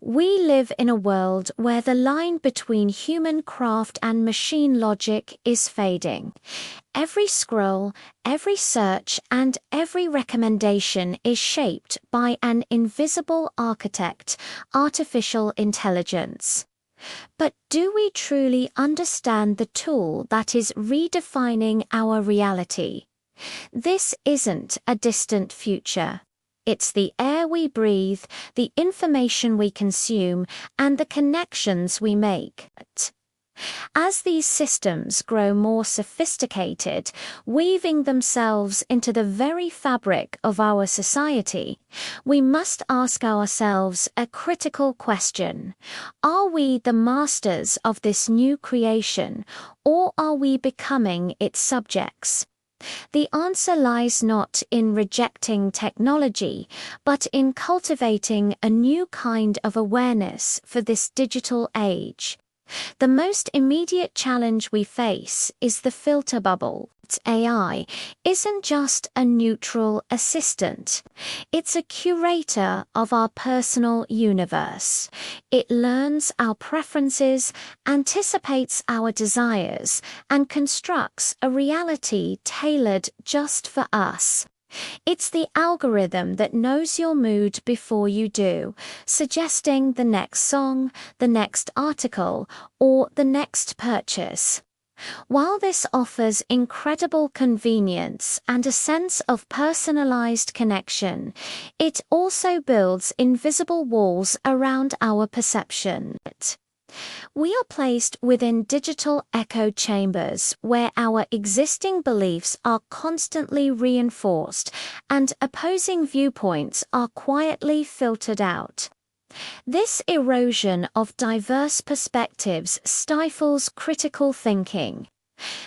We live in a world where the line between human craft and machine logic is fading. Every scroll, every search, and every recommendation is shaped by an invisible architect, artificial intelligence. But do we truly understand the tool that is redefining our reality? This isn't a distant future. It's the air we breathe, the information we consume, and the connections we make. As these systems grow more sophisticated, weaving themselves into the very fabric of our society, we must ask ourselves a critical question. Are we the masters of this new creation, or are we becoming its subjects? The answer lies not in rejecting technology, but in cultivating a new kind of awareness for this digital age. The most immediate challenge we face is the filter bubble. AI isn't just a neutral assistant. It's a curator of our personal universe. It learns our preferences, anticipates our desires, and constructs a reality tailored just for us. It's the algorithm that knows your mood before you do, suggesting the next song, the next article, or the next purchase. While this offers incredible convenience and a sense of personalized connection, it also builds invisible walls around our perception. We are placed within digital echo chambers where our existing beliefs are constantly reinforced and opposing viewpoints are quietly filtered out. This erosion of diverse perspectives stifles critical thinking,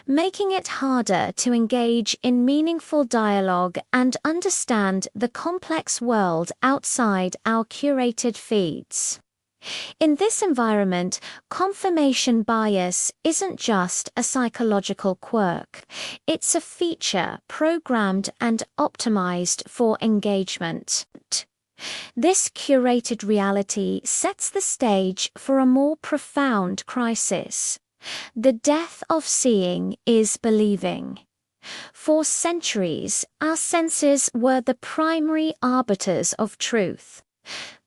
making it harder to engage in meaningful dialogue and understand the complex world outside our curated feeds. In this environment, confirmation bias isn't just a psychological quirk. It's a feature programmed and optimized for engagement. This curated reality sets the stage for a more profound crisis. The death of seeing is believing. For centuries, our senses were the primary arbiters of truth.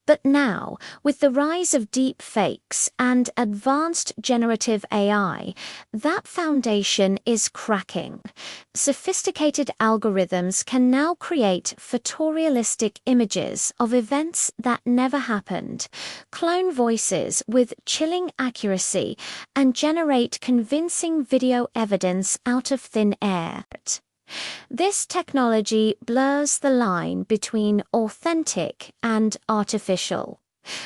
But now, with the rise of deep fakes and advanced generative AI, that foundation is cracking. Sophisticated algorithms can now create photorealistic images of events that never happened, clone voices with chilling accuracy, and generate convincing video evidence out of thin air. This technology blurs the line between authentic and artificial,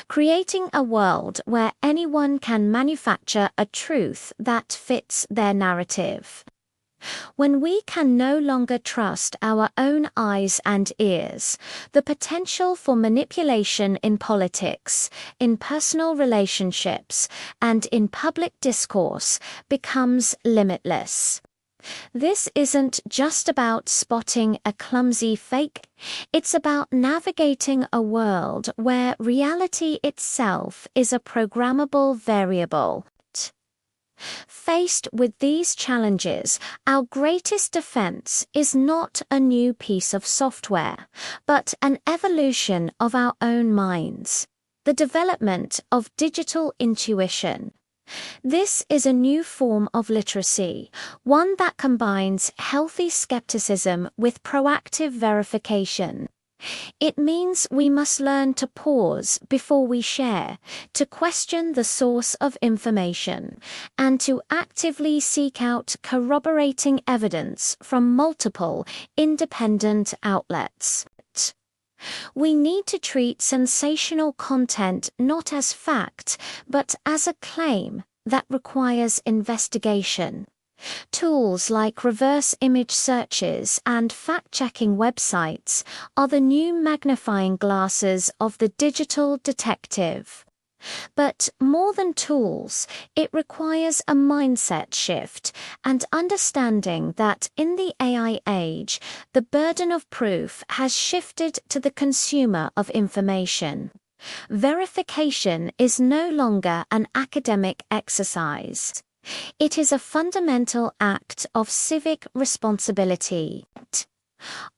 creating a world where anyone can manufacture a truth that fits their narrative. When we can no longer trust our own eyes and ears, the potential for manipulation in politics, in personal relationships, and in public discourse becomes limitless. This isn't just about spotting a clumsy fake, it's about navigating a world where reality itself is a programmable variable. Faced with these challenges, our greatest defense is not a new piece of software, but an evolution of our own minds, the development of digital intuition. This is a new form of literacy, one that combines healthy skepticism with proactive verification. It means we must learn to pause before we share, to question the source of information, and to actively seek out corroborating evidence from multiple, independent outlets. We need to treat sensational content not as fact, but as a claim that requires investigation. Tools like reverse image searches and fact-checking websites are the new magnifying glasses of the digital detective. But more than tools, it requires a mindset shift and understanding that in the AI age, the burden of proof has shifted to the consumer of information. Verification is no longer an academic exercise. It is a fundamental act of civic responsibility.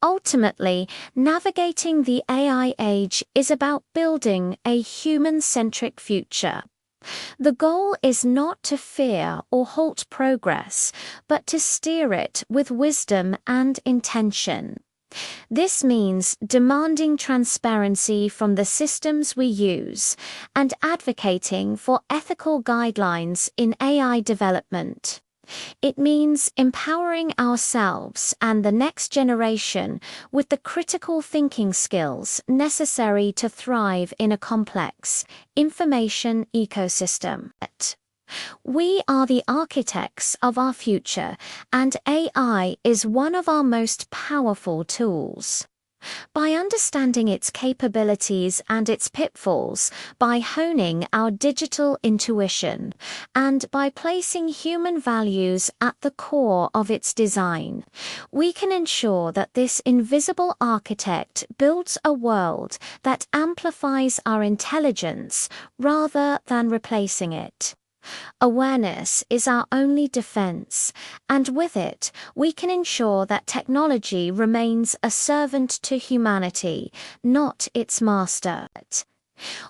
Ultimately, navigating the AI age is about building a human-centric future. The goal is not to fear or halt progress, but to steer it with wisdom and intention. This means demanding transparency from the systems we use and advocating for ethical guidelines in AI development. It means empowering ourselves and the next generation with the critical thinking skills necessary to thrive in a complex information ecosystem. We are the architects of our future, and AI is one of our most powerful tools. By understanding its capabilities and its pitfalls, by honing our digital intuition, and by placing human values at the core of its design, we can ensure that this invisible architect builds a world that amplifies our intelligence rather than replacing it. Awareness is our only defense, and with it, we can ensure that technology remains a servant to humanity, not its master.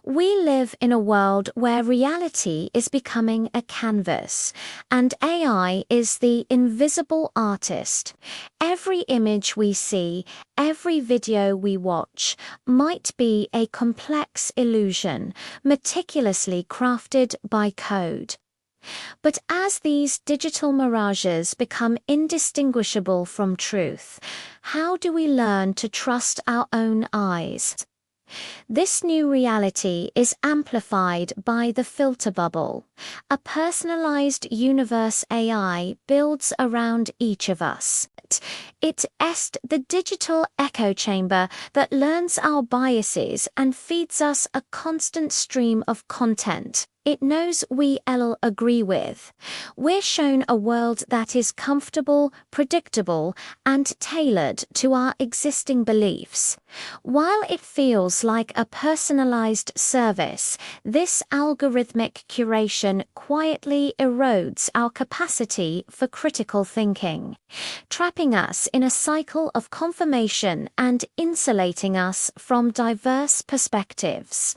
We live in a world where reality is becoming a canvas, and AI is the invisible artist. Every image we see, every video we watch, might be a complex illusion, meticulously crafted by code. But as these digital mirages become indistinguishable from truth, how do we learn to trust our own eyes? This new reality is amplified by the filter bubble. A personalized universe AI builds around each of us. It is the digital echo chamber that learns our biases and feeds us a constant stream of content it knows we'll agree with. We're shown a world that is comfortable, predictable, and tailored to our existing beliefs. While it feels like a personalized service, this algorithmic curation quietly erodes our capacity for critical thinking, trapping us in a cycle of confirmation and insulating us from diverse perspectives.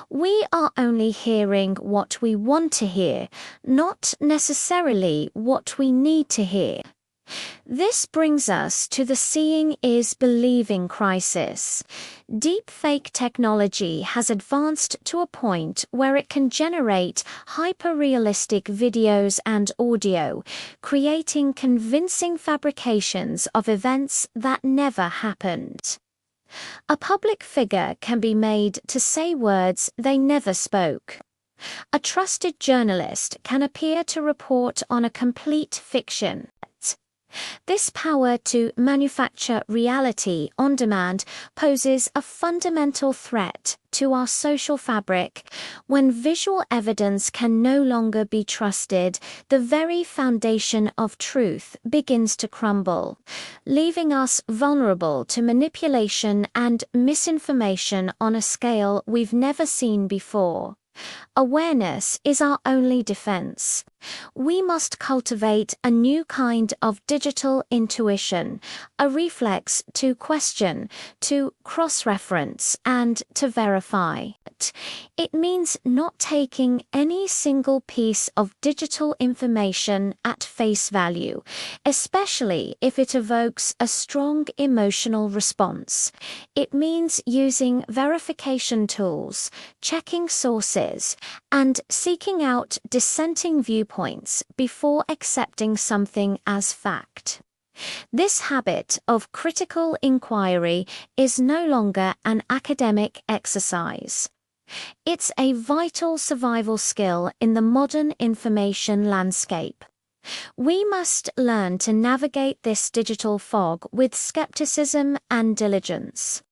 We are only hearing what we want to hear, not necessarily what we need to hear. This brings us to the seeing is believing crisis. Deepfake technology has advanced to a point where it can generate hyper-realistic videos and audio, creating convincing fabrications of events that never happened. A public figure can be made to say words they never spoke. A trusted journalist can appear to report on a complete fiction. This power to manufacture reality on demand poses a fundamental threat to our social fabric. When visual evidence can no longer be trusted, the very foundation of truth begins to crumble, leaving us vulnerable to manipulation and misinformation on a scale we've never seen before. Awareness is our only defense. We must cultivate a new kind of digital intuition, a reflex to question, to cross-reference, and to verify. It means not taking any single piece of digital information at face value, especially if it evokes a strong emotional response. It means using verification tools, checking sources, and seeking out dissenting viewpoints before accepting something as fact. This habit of critical inquiry is no longer an academic exercise. It's a vital survival skill in the modern information landscape. We must learn to navigate this digital fog with skepticism and diligence.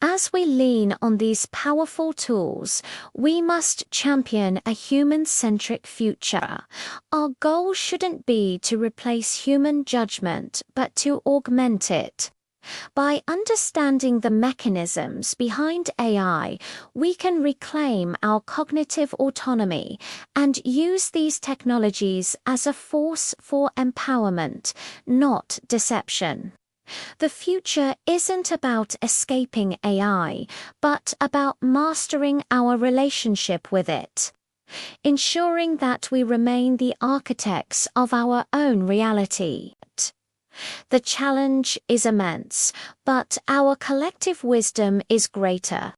As we lean on these powerful tools, we must champion a human-centric future. Our goal shouldn't be to replace human judgment, but to augment it. By understanding the mechanisms behind AI, we can reclaim our cognitive autonomy and use these technologies as a force for empowerment, not deception. The future isn't about escaping AI, but about mastering our relationship with it, ensuring that we remain the architects of our own reality. The challenge is immense, but our collective wisdom is greater.